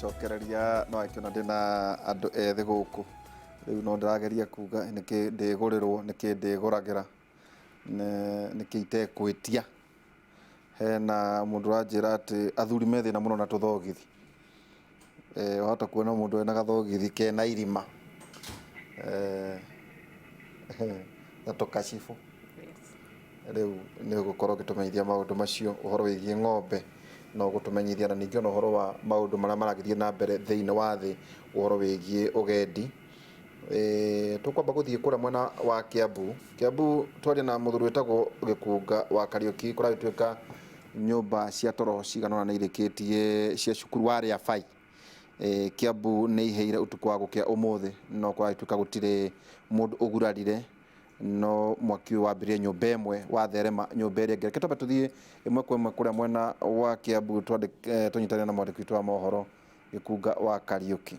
gugicokereria no akiona ndina andu ethi guku riu no ndirageria kuga niki ndigurirwo niki ndiguragira niki itekwitia hena mundu ranjira ati athuri methina muno na tuthogithi wahota kuona mundu ena gathogithi kena irima na tukashifu riu ni gukorwo gitumenyithia maundu macio uhoro wigie ng'ombe no gutumenyithia na ningĩ uhoro wa maundu maria maragithie na mbere thiini wa thi uhoro wigie ugendi tukwamba guthie kura mwena wa Kiambu twaria na muthuri wetagwo Gikunga wa Kariuki kuragituika nyumba cia toro ciganona ni irikitie cia cukuru wa Riafai Kiambu ni iheire utuku wa gukia umuthi no kuragituika gutire mundu ugurarire no mwaki wa birie nyumba imwe wa therema nyumba iria ngere kitoba tuthie imwe kwa imwe kuria mwena wa Kiambu tunyitane na mwandiki witu wa mohoro Gikunga wa Kariuki.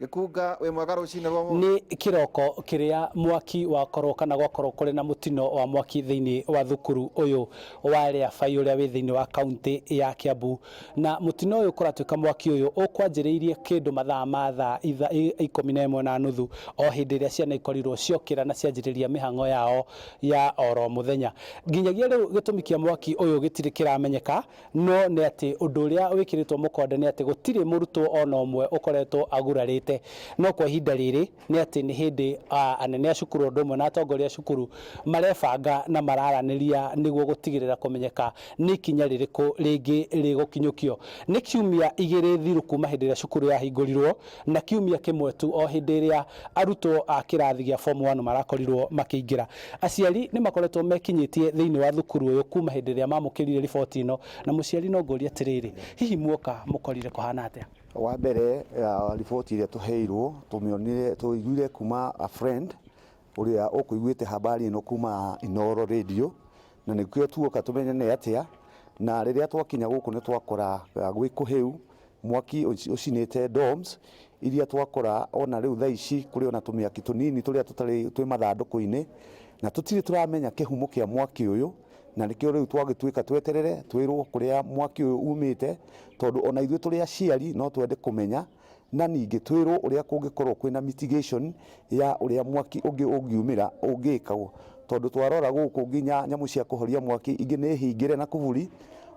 Gikunga we mwega rucine rwa ni kiroko kiria mwaki wakorwo kana gwakorwo kuri na mutino wa mwaki thiini wa thukuru uyu wa Riafai uria wi thiini wa kaunti ya Kiambu na mutino uyu kuratuika mwaki uyu ukwanjiriirie kindu mathaa ma thaa 11:30 o hindi iria ciana ikorirwo ciokira na cianjiriria mihango yao ya oro muthenya nginyagia riu gitumi kia mwaki uyu gitiri kiramenyeka no ni ati undu uria wikiritwo mukonde ni ati gutiri murutwo ona umwe ukoretwo agurarite no kwa ihinda riri ni ati ni hindi anene a cukuru ndomwe na atongoria cukuru marebanga na mararaniria niguo gutigirira kumenyeka ni kinya ririku ringi rigukinyukio ni kiumia igiri thiru kuma hindi ria cukuru ya hingurirwo na kiumia kimwe tu o hindi ria arutwo a kirathi gia form 1 marakorirwo makiingira aciari ni makoretwo mekinyitie thiini wa thukuru uyu kuma hindi ria mamukirire riboti ino na muciari no ngoria atiriri hihi muoka mukorire kuhana atia wa mbere riboti iria tuheirwo tumionire tuiguire kuma a friend uria ukuiguite habari ino kuma Inoro radio na nikio tuoka tumenye ne atia na riria twakinya guku ni twakora gwikuhiu mwaki ucinite dorms iria twakora ona riu thaa ici kuri ona tumiaki tunini turia tutari twi mathanduku-ini na tutiri turamenya kihumo kia mwaki uyu na nikio riu twagituika tweterere twirwo kuria mwaki uyu umite tondu ona ithuĩ turi aciari no twende kumenya na ningi twirwo uria kungikorwo kwina mitigation ya uria mwaki ungiumira ungikagwo tondu twarora guku nginya nyamu cia kuhoria mwaki ingi ni hingire na kuvuri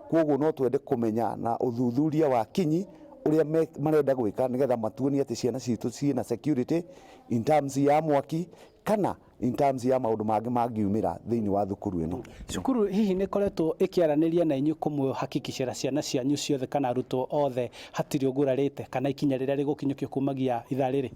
koguo no twende kumenya na uthuthuria wa kinyi uria marenda gwika nigetha matuoni ati ciana citu ciina security in terms ya mwaki kana in terms ya maundu mangi mangiumira thiini wa thukuru ino cukuru hihi ni koretwo ikiaraniria na inyu kumwe hakikishira ciana cianyu ciothe kana arutwo othe hatiri ugurarite kana ikinya riria rigukinyukio kumagia ithaa riri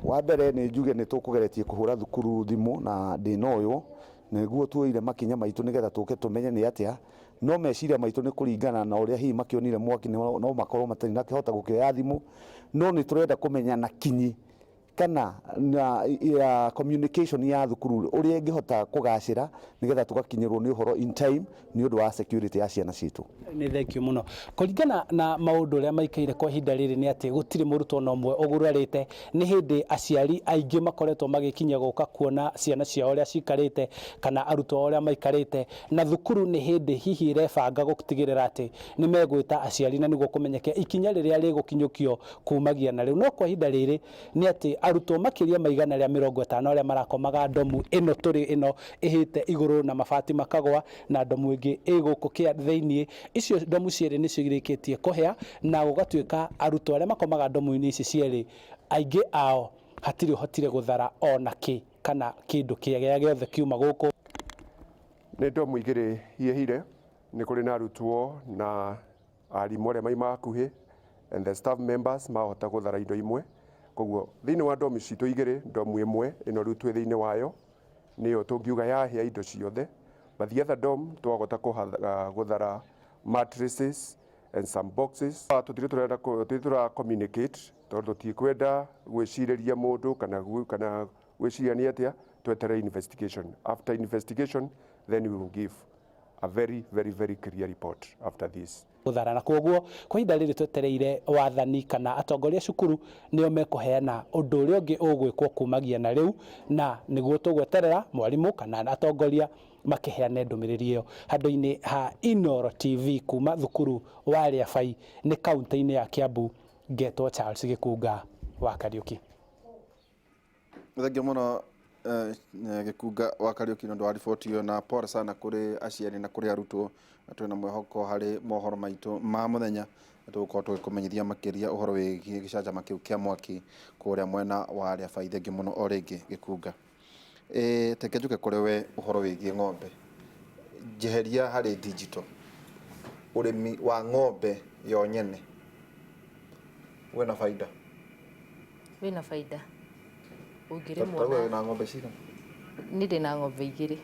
wa mbere ni njuge ni tukugeretie kuhura thukuru thimu na ndino uyu niguo tuoire makinya maitu nigetha tuke tumenye ni atia no meciria maitu ni kuringana na uria hihi makionire mwaki no makorwo matari na kihota gukioya thimu no ni turenda kumenya na kinyi kana na communication ya thukuru uria ingihota kugacira nigetha tugakinyirwo ni uhoro in time ni undu wa security ya ciana citu ni thank you muno kuringana na maundu uria maikaire kwa ihinda riri ni ati gutiri murutwo no mwe ugurarite ni hindi aciari aingi makoretwo magikinya guka kuona ciana ciao uria cikarite kana arutwo uria maikarite na thukuru ni hindi hihi rebanga gutigirira ati ni megwita aciari na niguo kumenyeke ikinya riria rigukinyukio kumagia na riu no kwa ihinda riri ni ati arutwo makiria maigana ria 50 aria marakomaga domu ino turi ino ihite iguru na mabati makagwa na domu ingi iguku kia thiini icio domu cieri nicio irikitie kuhea na gugatuika arutwo aria makomaga domu-ini ici cieri aingi ao hatiri hotire guthara ona ki kana kindu kiega giothe kiuma guku ni domu igiri hiehire ni kuri na arutwo na arimu aria mai makuhi and the staff members mahota guthara indo imwe koguo thiini wa domu citu igiri domu imwe ino riu twi thiini wayo niyo tungiuga yahia indo ciothe but the other dome twagota guthara mattresses and some boxes tutira communicate tondu tutikwenda gwiciriria mundu kana gwiciria ni atia twetere investigation after investigation then we will give a very clear report after this guthara na koguo kwa ihinda riri twetereire wathani kana atongoria cukuru nio mekuheana undu uria ungi ugwikwo kumagia na riu na niguo tugweterera mwarimu kana atongoria makiheane ndumiriri iyo handu-ini ha Inoro TV kuma thukuru wa Riafai ni kaunti-ini ya Kiambu ngetwo Charles Gikunga wa Kariuki. Thengia muno Gikunga wa Kariuki nĩ ũndũ wa riboti ĩyo, na pole sana kũrĩ aciari na kũrĩ arutwo. Twĩna mwĩhoko harĩ mohoro maitũ ma mũthenya tũgũkorwo tũgĩkũmenyithia makĩria ũhoro wĩgiĩ gĩcanjama kĩu kĩa mwaki kũrĩa mwena wa Rĩabai. Thengia mũno o rĩngĩ Gikunga. Teke njuke kũrĩ we ũhoro wĩgiĩ ng'ombe, njeheria harĩ digital, ũrĩmi wa ng'ombe yo nyene wĩna baida? Wĩna baida ũngĩrĩmwo na wĩna ng'ombe cigana? Nĩ ndĩ na ng'ombe 2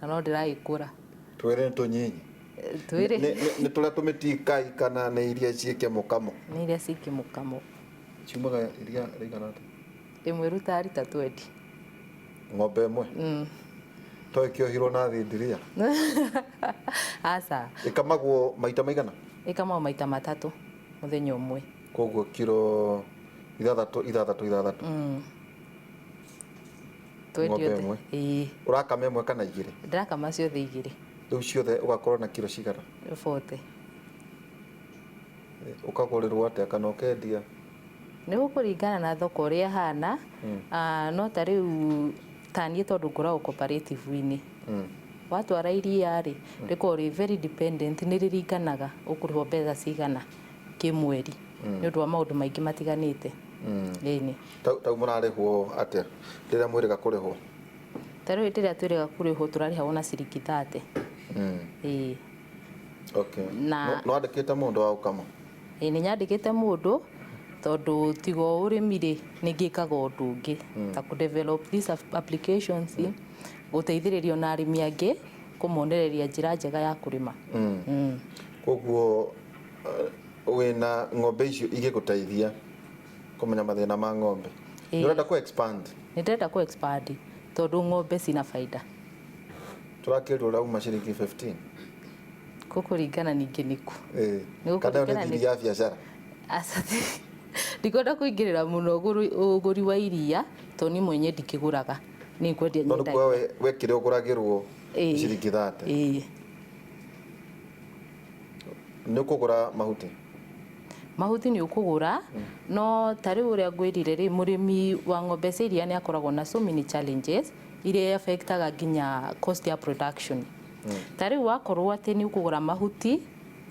na no ndĩragĩkũra. Twĩre nĩ tũnyinyi? Twĩre nĩ tũrĩa tũmĩtikai kana nĩ iria ciĩke mũkamo? Nĩ iria ciĩke mũkamo. Ciumaga iria rĩigana atĩa? Ĩmwe ĩrutaga rita 20. Ng'ombe ĩmwe? To ĩkĩohirwo na thindiria? Aca. Ĩkamagwo maita maigana? Ĩkamagwo maita 3 mũthenya ũmwe. Koguo kiro 6. Ng'ombe ĩmwe? Ĩĩ. Ũrakama ĩmwe kana 2? Ndĩrakama ciothe 2. Rĩu ciothe ũgakorwo na kiro cigana? 40. Ũkagũrĩrwo atĩa kana ũkendia? Nĩ gũkũringana na thoko ũrĩa hana. No ta rĩu taniĩ tondũ ngoragwo cooperative-inĩ, watwara iria rĩ rĩkoragwo rĩ very dependent, nĩ rĩringanaga ũkũrĩhwo mbeca cigana kĩmweri nĩ ũndũ wa maũndũ maingĩ matiganĩte. Ĩni tau mũrarĩhwo atĩa rĩrĩa mwĩrĩga kũrĩhwo? Ta rĩu rĩrĩa twĩrĩga kũrĩhwo tũrarĩhwo na ciringi 30. Okay. No andĩkĩte mũndũ wa gũkama? Nĩ nyandĩkĩte mũndũ tondũ tigo ũrĩmi rĩ nĩ ngĩkaga ũndũ ũngĩ ta ku develop these applications, gũteithĩrĩrio na arĩmi angĩ kũmonereria njĩra njega ya kũrĩma. Koguo wĩna ng'ombe icio igĩgũteithia kũmenya mathĩna ma ng'ombe, nĩ ũrenda ku expand? Nĩ ndĩrenda ku expand tondũ ng'ombe cina baida. Tũrakĩrwo rauma ciringi 15? Gũkũringana ningĩ nĩku. Kana nĩ thiri ya biacara? Ndikwenda kũingĩrĩra mũno ũgũri wa iria tondũ niĩ mwenye ndikĩgũraga, nĩ kwendia nyendagia. Tondũ we kĩrĩa ũgũragĩrwo ciringi 30? Nĩ ũkũgũra mahuti? Mahuti nĩ ũkũgũra, no ta rĩu ũrĩa ngwĩrire rĩ, mũrĩmi wa ng'ombe cia iria nĩ akoragwo na so many challenges iria affectaga nginya cost ya production. Ta rĩu wakorwo atĩ nĩ ũkũgũra mahuti,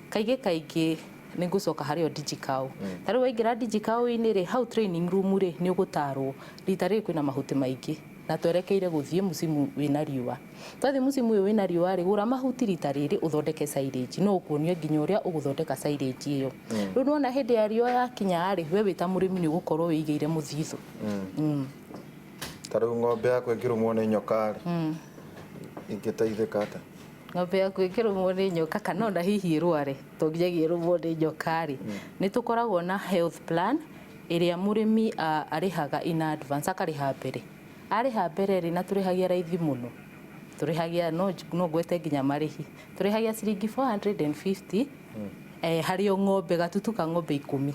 kaingĩ nĩ ngũcoka harĩ o DigiCow. Ta rĩu waingĩra DigiCow-inĩ rĩ, hau training room rĩ nĩ ũgũtarwo rita rĩrĩ kwĩna mahuti maingĩ na twerekeire gũthiĩ musimu wĩna riũa. Twathiĩ musimu ũyũ wĩna riũa rĩ, gũra mahuti rita rĩrĩ ũthondeke silage, no ũkuonio nginya ũrĩa ũgũthondeka silage ĩyo. Rĩu nĩwona hĩndĩ ya riũa yakinya rĩ, we wĩ ta mũrĩmi nĩ ũgũkorwo wĩigĩire mũthithũ. Ta rĩu ng'ombe yakwa ĩngĩrũmwo nĩ nyoka rĩ, ingĩteithĩka atĩa? Ng'ombe yaku ĩkĩrũmwo nĩ nyoka kana ona hihi ĩrware, to nginyagia ĩrũmwo nĩ nyoka rĩ, nĩ tũkoragwo na health plan ĩrĩa mũrĩmi arĩhaga in advance, akarĩha mbere. Arĩha mbere rĩ na tũrĩhagia raithi mũno, tũrĩhagia no ngwete nginya marĩhi, tũrĩhagia ciringi 450 harĩ o ng'ombe, gatutu ka ng'ombe 10.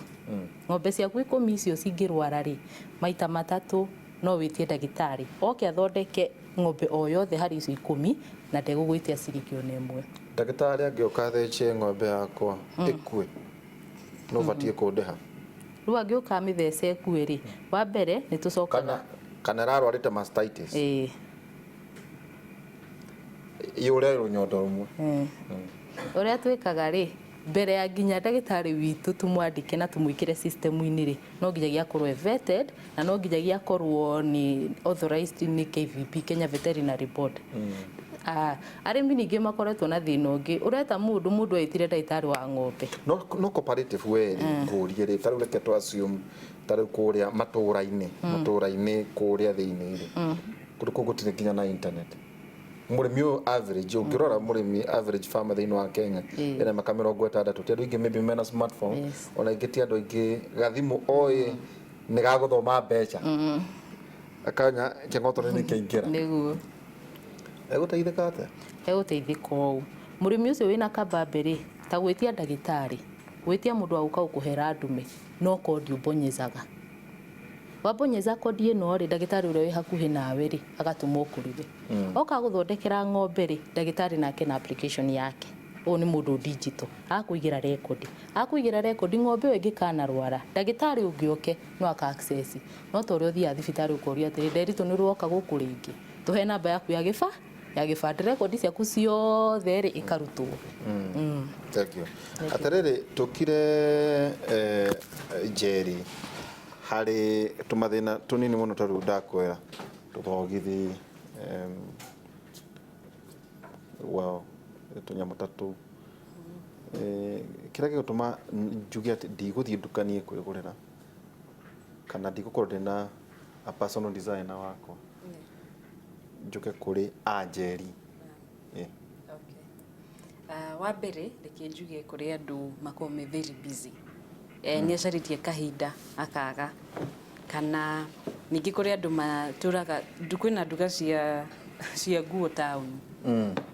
Ng'ombe ciaku 10 icio cingĩrwara rĩ, maita 3 no wĩtie ndagĩtarĩ oke athondeke ng'ombe o yothe harĩ icio 10 na ndegũgwĩtia ciringi ona ĩmwe. Ndagĩtarĩ angĩũka athece ng'ombe yakwa ĩkue, no batiĩ kũndĩha? Rĩu angĩũka amĩthece ĩkue rĩ, wa mbere nĩ tũcokaga kana ararwarĩte mastitis yũre rũnyondo rũmwe. Ũrĩa twĩkaga rĩ, mbere ya nginya ndagĩtarĩ witũ tũmwandĩke na tũmwĩkĩre system-inĩ rĩ, no nginyagia akorwo vetted na no nginyagia akorwo nĩ authorized nĩ KVB, Kenya Veterinary Board. Arĩmi ningĩ makoretwo na thĩna ũngĩ, ũreta mũndũ etire ndagĩtarĩ wa ng'ombe. No cooperative we ngũrie rĩ, ta rĩu reke tũ assume ta rĩu kũrĩa matũũra-inĩ kũrĩa thĩinĩ rĩ, kũndũ kũu gũtirĩ nginya na internet. Mũrĩmi ũyũ average, ũngĩrora mũrĩmi average farmer thĩinĩ wa Kenya ena mĩaka 60, ti andũ aingĩ maybe mena smartphone, ona ingĩ ti andũ aingĩ gathimũ oĩ nĩ gagũthoma mbeca, akanya kĩng'otore nĩ kĩingĩra. Nĩguo egũteithĩka atĩa? Egũteithĩka ũũ, mũrĩmi ũcio wĩna kambambe rĩ, ta gwĩtia ndagĩtarĩ, gwĩtia mũndũ wa gũka gũkũhera ndume, no kodi ũbonyezaga. Wabonyeza kodi ĩno rĩ, ndagĩtarĩ ũrĩa wĩ hakuhĩ nawe rĩ agatũmwo kũrĩ we. Oka gũthondekera ng'ombe rĩ, ndagĩtarĩ nake na application yake. o ni mundu digital akuigira record ng'ombe ĩyo ĩngĩkana rwara ndagĩtarĩ ũngĩoke no aka access no to ũrĩa ũthiaga thibitarĩ ũkoria atĩrĩ Nderitu nĩ ũroka gũkũ rĩngĩ tũhe namba yaku ya gĩbandĩ record ciaku ciothe rĩ ikarutwo. Thank you. Atarĩrĩ tukire Njeri harĩ tũmathĩna tũnini mũno ta rĩu ndakwĩra tũthogithi wow tunyamũ ta tũu kĩrĩa gĩgũtũma njuge atĩ ndigũthiĩ nduka niĩ kwĩgũrĩra kana ndigũkorwo ndĩna a personal designer wakwa njuke kũrĩ Njeri. Wa mbere reke njuge kũrĩ andũ makorwo me very busy nĩ acarĩtie kahinda akaga kana ningĩ kũrĩ andũ matũraga kwĩna nduka cia nguo town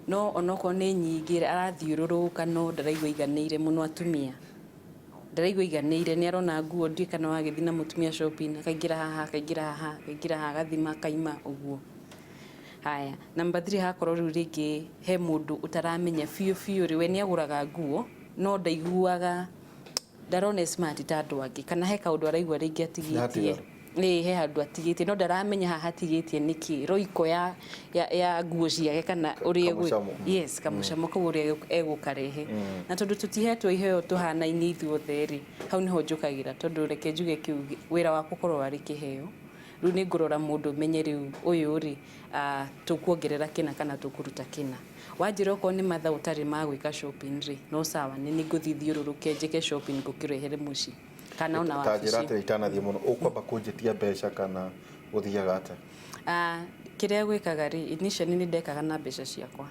no onokorwo nĩ nyingĩ arathiũrũrũka no ndaraigua iganĩire mũno atumia ndaraigua iganĩire nĩ arona nguo ndiĩ kana wagĩthiĩ na mũtumia shopping akaingĩra haha agathima akaima ũguo. Haya number 3 hakorwo rĩu rĩngĩ he mũndũ ũtaramenya biũ rĩ we nĩ agũraga nguo no ndaiguaga ndarona smart ta andũ angĩ kana he kaũndũ araigua rĩngĩ atigĩtie he handũ atigĩtie no ndaramenya haha atigĩtie nĩkĩ roiko ya nguo ciake kana ũrĩa yes kamũcamo kau ũrĩa egũkarehe na tondũ tũtihetwo iheo tũhanaine ithuothe rĩ hau nĩho njũkagĩra tondũ reke njuge kĩu wĩra wa gũkorwo arĩ kĩheo rĩu nĩ ngũrora mũndũ menye rĩu ũyũ rĩ tũkuongerera kĩna kana tũkũruta kĩna wanjĩra okorwo nĩ mathaa ũtarĩ ma gwĩka shopping rĩ no sawa nĩ ngũthiĩ thiũrũrũke njĩke shopping ngũkĩrehere mũciĩ kana ona wabici. Ta njĩra atĩ itanathiĩ mũno ũkwamba kũnjĩtia mbeca kana gũthiaga atĩa? Kĩrĩa gwĩkaga rĩ initially nĩ ndekaga na mbeca ciakwa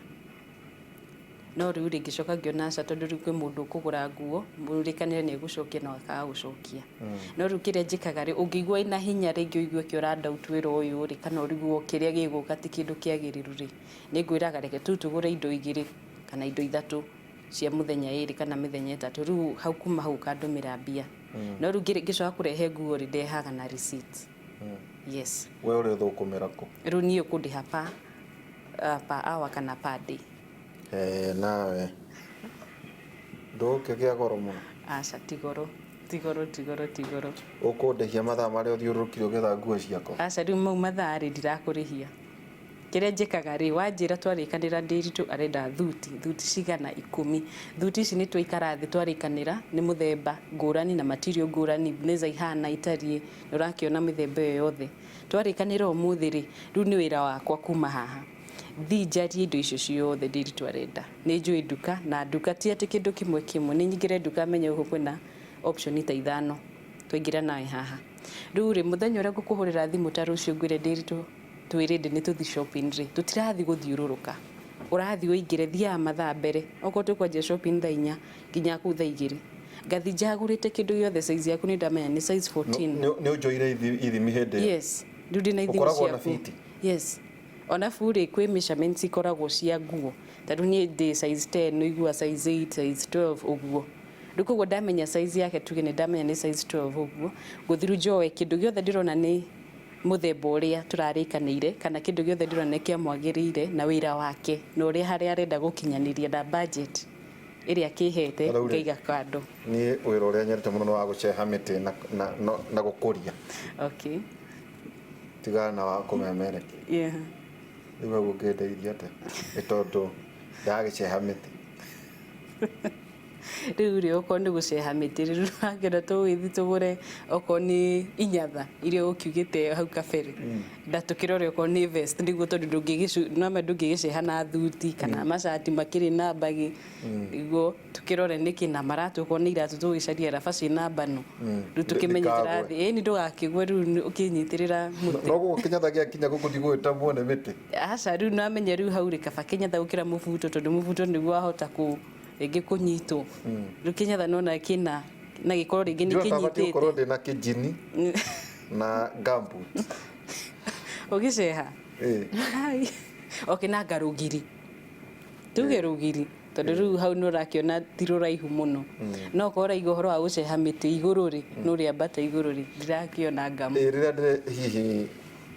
no rĩu rĩngĩcoka ngĩona aca tondũ rĩu kwĩ mũndũ ũkũgũra nguo mũrĩkanĩre nĩ egũcokia na akaga gũcokia no rĩu kĩrĩa njĩkaga rĩ ũngĩigua ina hinya rĩngĩ ũigue kĩora doubt wĩra ũyũ rĩ kana ũriguo kĩrĩa gĩgũka ti kĩndũ kĩagĩrĩru rĩ nĩ ngwĩraga reke tu tũgũre indo 2 kana indo 3 cia mũthenya 2 kana mĩthenya 3 rĩu hau kuma hau kandũmĩra mbia no rĩu ngĩcoka kũrehe nguo rĩ ndehaga na receipt. Yes we ũrĩ thũkũmĩra kũ rĩu niĩ ũkũndĩha per hour kana per day. Nawe ndũkĩgĩa goro mũno? Aca ti goro ũkũndĩhia mathaa marĩa ũthiũrũrũkire ũgetha nguo ciakwa? Aca rĩu mau mathaa rĩ ndirakũrĩhia kĩrĩa njĩkaga rĩ wanjĩra twarĩkanĩra Nderitu arenda thuti cigana 10 thuti ici nĩ twaikara thĩ twarĩkanĩra nĩ mũthemba ngũrani na material ngũrani neza ihana itariĩ nĩ ũrakĩona mĩthemba ĩyo yothe twarĩkanĩra ũmũthĩ rĩ rĩu nĩ wĩra wakwa kuma haha thiĩ njarie indo icio ciothe Nderitu arenda nĩ njũĩ nduka na nduka ti atĩ kĩndũ kĩmwe nĩ nyingĩre nduka menye ũguo kwĩna option ta 5 twaingĩra nawe haha rĩu rĩ mũthenya ũrĩa ngũkũhũrĩra thimũ ta rũciũ ngwĩre Nderitu twĩrĩndĩ nĩ tũthi shopping rĩ tũtirathiĩ gũthiũrũrũka ũrathiĩ ũingĩre thiaga mathaa mbere okorwo tũkwanjia shopping thaa 4 nginya kũu thaa 2 ngathi njagũrĩte kĩndũ gĩothe size yaku nĩ ndamenya nĩ size 14 nĩ ũnjoire ithimi hĩndĩ yes rĩu ndĩna ithimi ciaku yes ona bũrĩ kwĩ measurements ikoragwo cia nguo tondũ niĩ ndĩ size 10 ũigua size 8 size 12 ũguo rĩu koguo ndamenya size yake tuge nĩ ndamenya nĩ size 12 ũguo ngũthiru njoe kĩndũ gĩothe ndĩrona nĩ mũthemba ũrĩa tũrarĩkanĩire kana kĩndũ gĩothe ndĩrona kĩamwagĩrĩire na wĩra wake na ũrĩa harĩa arenda gũkinyanĩria na budget ĩrĩa kĩhete ngaiga kando. Niĩ wĩra ũrĩa nyendete mũno wa gũceha mĩtĩ na gũkũria. Okay. Tigana na wa kũmemerekia. Rĩu hau ũngĩndeithia atĩa nĩ tondũ ndagĩceha mĩtĩ rĩu rĩ okorwo nĩ gũceha mĩtĩ rĩu wangĩenda tũgĩthiĩ tũgũre okorwo nĩ inyatha iria ũkiugĩte hau kabere ndatũkĩrore okorwo nĩ vest nĩguo tondũ ndũngĩgĩceha na thuti kana macati makĩrĩ na mbagi nĩguo tũkĩrore nĩkĩ na maratũ okorwo nĩ iratũ tũgĩcaria rabaci na mbano rĩu tũkĩmenyerera thĩ nĩ ndũgakĩgwe rĩu ũkĩnyitĩrĩra mũtĩ no gũkinyatha gĩakinya gũkũ ndigũĩtamwo nĩ mĩtĩ aca rĩu namenye rĩu hau rĩ kaba kĩnyatha gũkĩra mũbuto tondũ mũbuto nĩguo wahota rĩngĩ kũnyitwo rĩu kĩnyatha nona kĩna na gĩkorwo rĩngĩ nĩ kĩnyitĩte ũkorwo ndĩna kĩnjini na gumboot ũgĩceha okay na ngarũgiri tuge rũgiri tondũ rĩu hau nĩ ũrakĩona ti rũraihu mũno no korwo ũraigua ũhoro wa gũceha mĩtĩ igũrũ rĩ nĩ ũrĩambata igũrũ rĩ ndirakĩona ngamu rĩrĩa hihi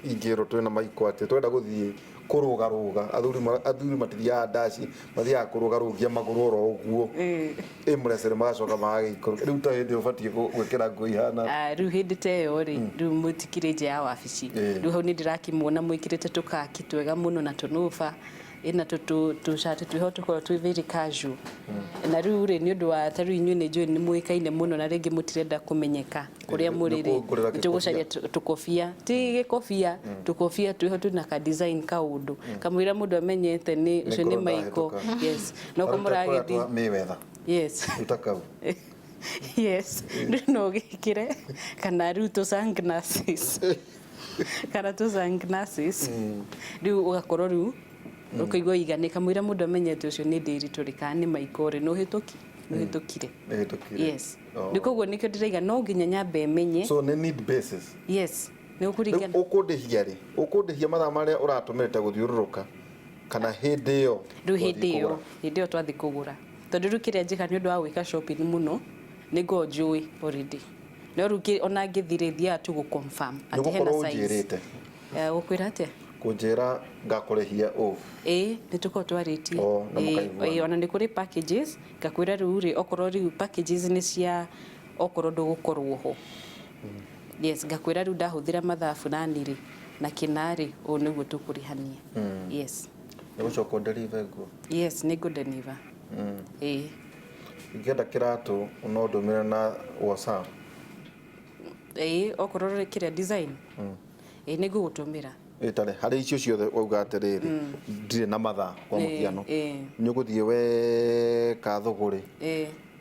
ingĩrwo twĩna maiko atĩ twenda gũthiĩ kurugaruga athuri matithiaga ndaci mathiaga kurugarugia maguru oro uguo imrecere magacoka magagikoro riu ta hindi ubatie gwikira nguo ihana riu hindi ta iyo ri riu mutikire nja ya wabici riu hau ni ndirakimwona mwikirite tukaki twega muno na tunuba ina tushati twiho tukorwo twi very casual na riu ri ni undu wa tariu inyu ni njui ni muikaine muno na ringi mutirenda kumenyeka kuria muri ri tugucaria tukofia ti gikofia tukofia twiho tuna ka design ka undu kamwira mundu amenyete ni ucio ni maiko yes no kumuragithi Mayweather yes utakau yes no gikire kana riu to sunglasses kana to sunglasses riu ugakorwo riu ukaigwa igane kamwira mundu amenyete ucio ni ndiritori kana ni maikore no hitukire yes ndikoguo nikio ndiraiga no nginya nyambe menye so ne need basis yes ni ukurigana ukundihia mathaa maria uratumirite guthiururuka kana hindi iyo riu twathi kugura tondu riu kiria njika ni undu wa gwika shopping muno nigo njui already no riu ona ngithirithia tu gu confirm ati hena size ukwira atia kunjira ngakurihia nituko twaritie ona ni kuri packages ngakwira riu ri okorwo riu packages ni cia okorwo ndugukorwo ho yes ngakwira riu ndahuthira mathaa fulani ri na kinari o niguo tukurihania yes nigucoka deliver go yes ni good deliver ingenda kiratu no ndumire na WhatsApp okorwo ri kiria design niguo gutumira itare hari icio ciothe wauga atiriri ndire na mathaa kwa mukiano ni uguthie we kathuguri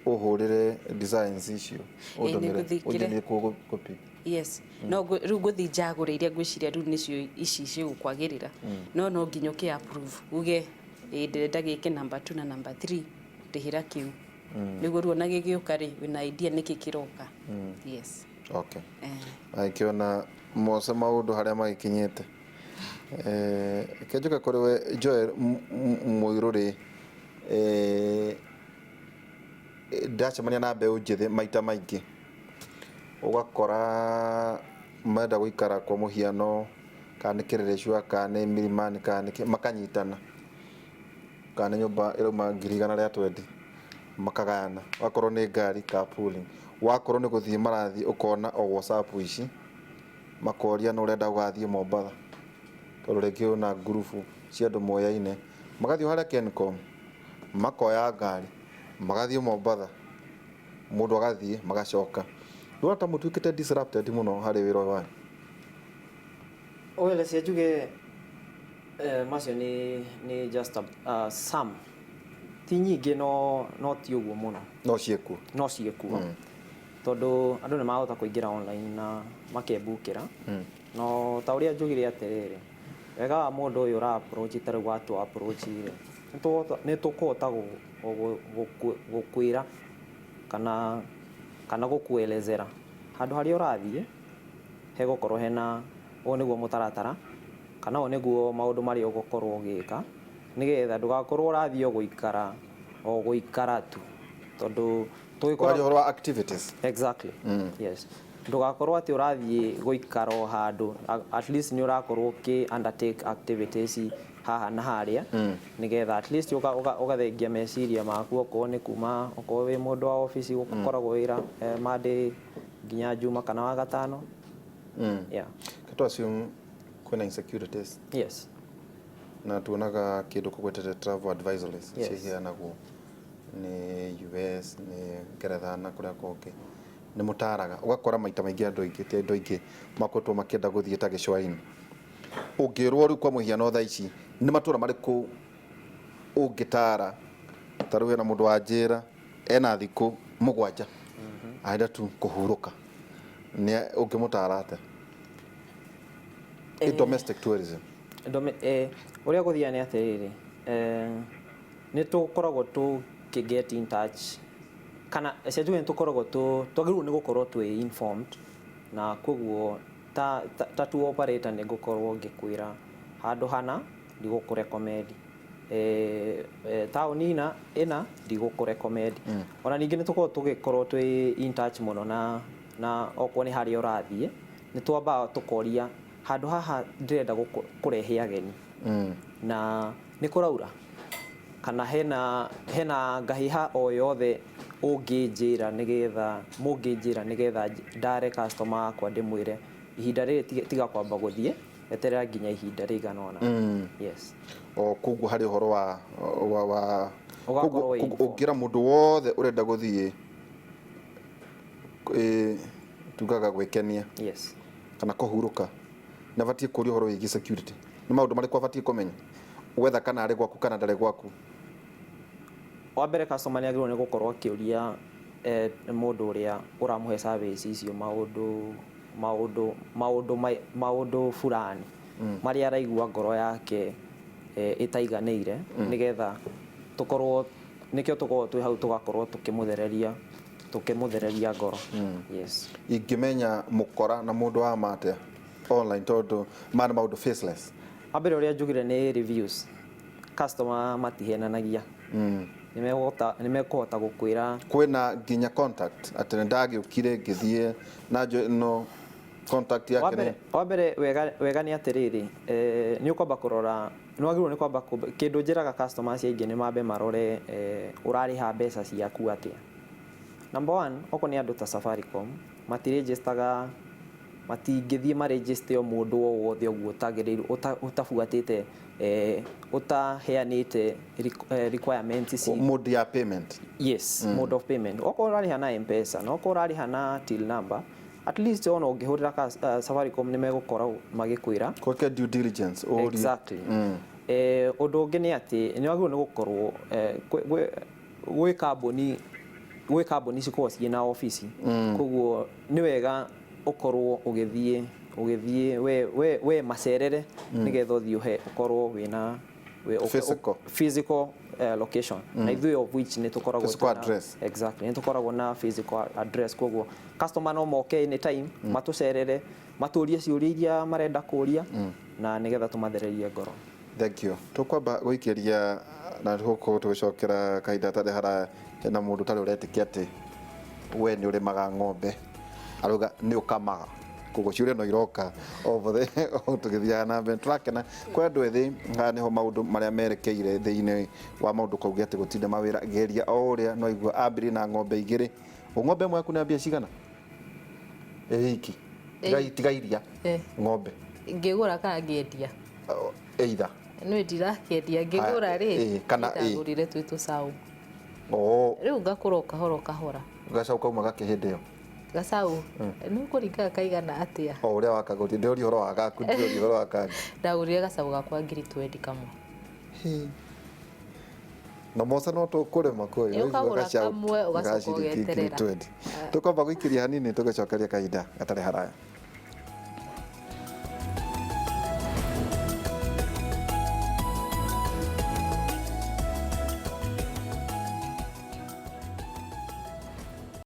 uhurire designs icio udumire udini copy yes no riu guthi njagure iria ngwiciria riu nicio ici cigukwagirira no nginya ki approve uge ndenda gike number 2 na number 3 ndihira kiu niguo ruo na gigiuka ri wina idea niki kiroka yes okay aikiona mose maundu haria magikinyite kenjuka kuri we Joel Muiruri ndacemania na mbeu njithi maita maingi ugakora menda guikara kwa muhiano kana kirereshwa kana milimani kana makanyitana kana nyumba irauma ngirigana ria 20 makagayana wakorwo ni ngari carpooling wakorwo ni guthie marathi ukona o WhatsApp ici makoria no urenda gugathie Mombatha tondu ringi una ngurubu cia andu moyaine magathie haria Kencom makoya ngari magathie Mombatha mundu agathie magacoka ndu ata mutuikite disrupted muno hari wira wa Well, as you macio ni just some ti nyingi no ti uguo muno no ciekuo tondu andu ni mahota kuingira online na makebukira no ta uria njugire atiriri wega wa mundu uyu ra approach tari watu approach ire ni tukuhota gukwira kana gukuelezera handu haria urathie hegukorwo hena o niguo mutaratara kana o niguo maundu mari ugukorwo ugika nigetha ndugakorwo urathie o guikara tu tondu tugikorwo activities exactly yes ndugakorwo ati urathie guikara o handu at least ni urakorwo ki undertake activities haha na haria nigetha at least ugathengia meciria maku okorwo ni kuma okorwo wi mundu wa office ukoragwo wira Monday nginya Juma kana wa gatano yeah kato assume kuna insecurities yes na tuonaga kindu kugwetete travel advisories cihianaguo ni US ni Ngeretha na kuria konge ni mutaraga ugakora maita maingi andu aingi makwetwo makienda guthie ta gicwaini ungirwo ru kwa muhiano tha ici ni matura mariku ungitara taruhe na mundu wa njira ena thiku mugwanja aida tu kuhuruka ni ungimutara ate domestic tourism uria guthia ni atiriri ni tukoragwo tu get in touch kana esejuge tukoragwo twagirwo ni gukorwo twi informed na koguo ta tu operator ni gukorwo ngikwira handu hana ndigukurecommend tauni ina ndigukurecommend ona ningi ni tukorwo twi in touch muno na okwo ni haria urathie ni twamba tukoria handu haha ndirenda kurehe ageni na nĩ kũraura kana hena ngahiha o yothe mũngĩnjĩra nĩgetha ndare customer akwa ndĩmwĩre ihinda rĩrĩ tiga kwamba gũthiĩ eterera nginya ihinda rĩigana ũna. Yes. Koguo harĩ ũhoro wa ũngĩra mũndũ wothe ũrenda gũthiĩ tugaga gwĩkenia kana kũhurũka na batiĩ kũria ũhoro wĩgiĩ security. Nĩ maũndũ marĩkũ abatiĩ kũmenya wether kana arĩ gwaku kana ndarĩ gwaku? Wa mbere customer nĩ agĩrĩirwo nĩ gũkorwo akĩũria mũndũ ũrĩa ũramũhe service icio maũndũ fulani marĩa araigua ngoro yake ĩtaiganĩire nĩgetha nĩkĩo tũkorwo twĩ hau tũgakorwo tũkĩmũthereria ngoro. Yes. Ingĩmenya mũkora na mũndũ wa mate online tondũ nĩ maũndũ faceless. Wa mbere ũrĩa njugire nĩ reviews. Customer matihenanagia. Nĩmekũhota gũkwĩra kwĩna nginya contact atĩ nĩndagĩũkire ngĩthiĩ na no contact yake. Wa mbere wega nĩ atĩrĩrĩ, nĩ ũkwamba kũrora, nĩwagĩrĩirwo nĩ kwamba kĩndũ njĩraga customers aingĩ nĩ mambe marore ũrarĩha mbeca ciaku atĩa. Number one, okorwo nĩ andũ ta Safaricom matirĩnjĩstaga, matingĩthiĩ marĩnjĩste o mũndũ o wothe ũguo ũtabuatĩte utaheanĩte requirements mode ya payment. Yes, mode of payment. Okorwo ũrarĩha na M-Pesa na okorwo ũrarĩha na till number, at least ona ũngĩhũrĩra Safaricom nĩ megũkorwo magĩkwĩra kwĩka due diligence. Exactly. Ũndũ ũngĩ nĩ atĩ nĩ wagĩrĩirwo nĩ gũkorwo gwĩ kambuni cikorwo ciĩ na ofici, koguo nĩ wega ũkorwo ũgĩthiĩ we macerere nĩgetha ũthiĩ ũkorwo wĩna physical location na ithuĩ of which nĩ tũkoragwo physical address. Exactly, nĩ tũkoragwo na physical address, koguo customer no moke anytime matũcerere matũrie ciũria iria marenda kũria na nĩgetha tũmathererie ngoro. Thank you. Tũkwamba gũikĩria na gũkorwo tũgĩcokera kahinda tarĩ haraya hena mũndũ tarĩ ũretĩkia atĩ we nĩ ũrĩmaga ng'ombe arauga nĩ ũkamaga, koguo ciũria no iroka obothe tũgĩthiaga na mbere. Tũrakena kwa andũ ethĩ haha nĩho maũndũ marĩa merekeire thĩinĩ wa maũndũ kauge atĩ gũtinda mawĩra geria o ũrĩa no igua ambĩrĩ na ng'ombe igĩrĩ. Ng'ombe ĩmwe yaku nĩ mbia cigana? Iki tiga iria ng'ombe ngĩgũra kana ngĩendia either no ndirakĩendia ngĩgũra rĩ kana ngũrire twĩ tũcaũ rĩu ngakũra kahora gacaũ kauma gakĩhĩndĩ ĩyo gacaũ nĩ kũringaga kaigana atĩa o ũrĩa wakagũrire ndĩũria ũhoro wa gaku ndĩũria ũhoro wa kangi. Ndagũrire gacaũ gakwa 20 kamwe na moca no tũkũrĩma kwĩ ũkagũra kamwe ũgacoka ũgeterera. Tũkwamba gũikĩria hanini tũgĩcokeria kahinda gatarĩ haraya.